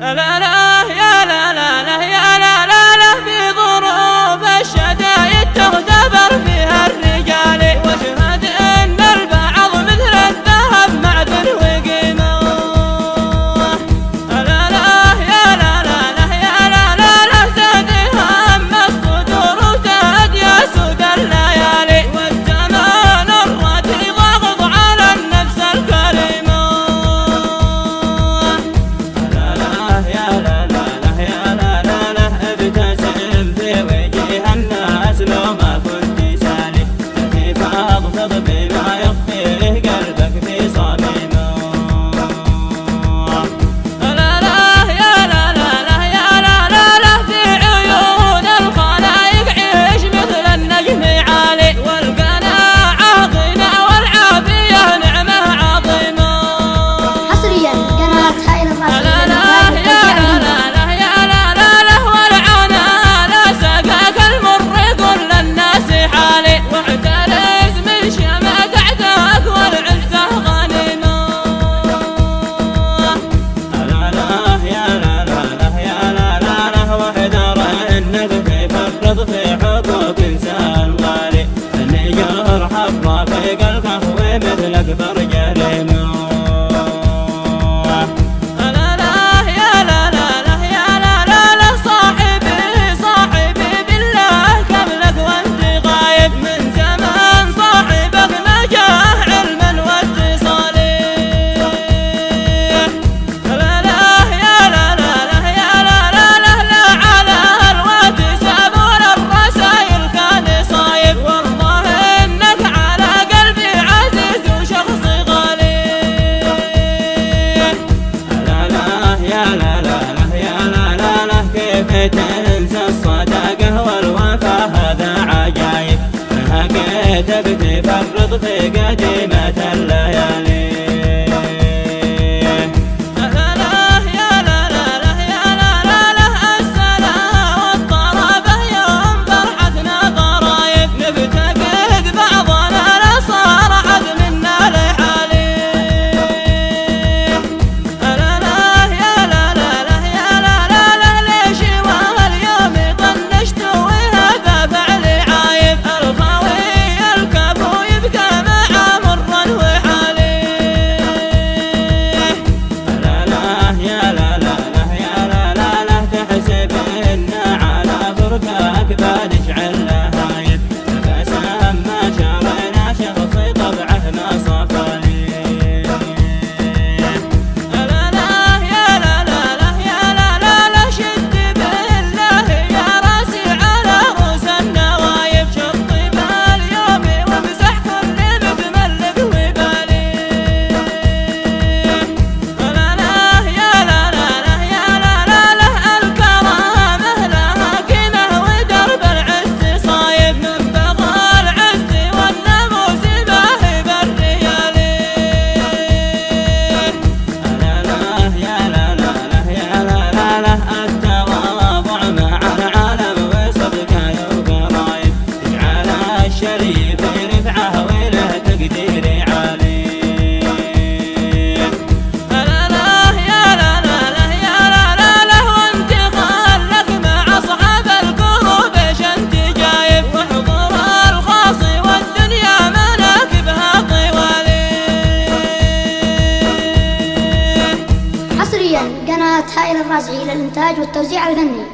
لا لا يا لا لا لا يا لا لا لا في ظروف الشدايد تختبر فيها الرجال، واشهد ان البعض مثل الذهب معدن وقيمه. لا لا يا لا لا لا يا لا لا لا زاد هم الصدور وزاد يا سود الليالي، والزمان الراتي ضاغط على النفس الكريمه. لا لا يا لا لا لا يا لا لا لا ابتسم في وجه الناس لو ما كنت سالي، التي فاضفض بما يخفيه قلبك في صميمه. لا لا يا لا لا لا يا لا لا لا في عيون الخلايق عيش مثل النجم عالي، والقناعة غنى والعافية نعمة عظيمة. حصريا قناة هاي الراشدين لا لا يا لا لا لا يا لا لا لا والعنا لا سقاك المر كل الناس حالي، واحترز من شمات اعداك والعزة غنيمة. لا لا يا لا لا لا يا لا لا لا واحذر انك تفرط في حقوق انسان غالي، اللي يرحب رفيق القهوة مثلك برجليمه. لا لا يا لا لا لا يا لا لا لا صاحبي صاحبي بالله قبلك وانت غايب من زمان، صاحبك ما جاه علما واتصالي. لا لا يا لا لا لا يا لا لا لا لا على الواتساب ولا الرسايل كان صايب، والله انك على قلبي عزيز وشخص غالي. لا لا يا لا لا لا يا لا لا لا كيف تنسى الصداقة والوفا هذا عجايب، لقيتك تفرط في قديمة الليالي. لا لا يا لا لا لا يا لا لا لا السلام والطرابة يوم فرحتنا غرايب، نفتقد بعضنا لا صار عد منا لحالي. لا لا يا لا لا لا يا لا لا لا ليش واليوم طنشت وهذا فعلي عايب، الخاوي الكفو يبقى مع مرا وحالي. لا لا يا لا لا لا يا لا لا لا تحسب ان على فرقك بنشعل لهايب، بسام ما شرينا شخصي طبعه ما صفالي. لا لا يا لا لا لا يا لا لا لا شد بالله يا راسي على رؤوس النوايب، شطي باليوم وامسح كل متملق وبالي. لا لا يا لا لا لا يا لا لا لا الكرامة لها قيمة ودرب العز صايب، من بغى العز والناموس باهي بالريالي. لا لا يا لا لا لا يا لا لا لا التواضع مع العالم وصدقه وقرايب، اجعل الشريف رفعه وله تقدير عالي. لا لا يا لا لا لا يا لا لا لا وانت خلك مع اصحاب القلوب ايش انت جايب، وحضور الخاص والدنيا مناكبها طوالي. حصريا قناة هاي الراشدين للإنتاج والتوزيع الفني.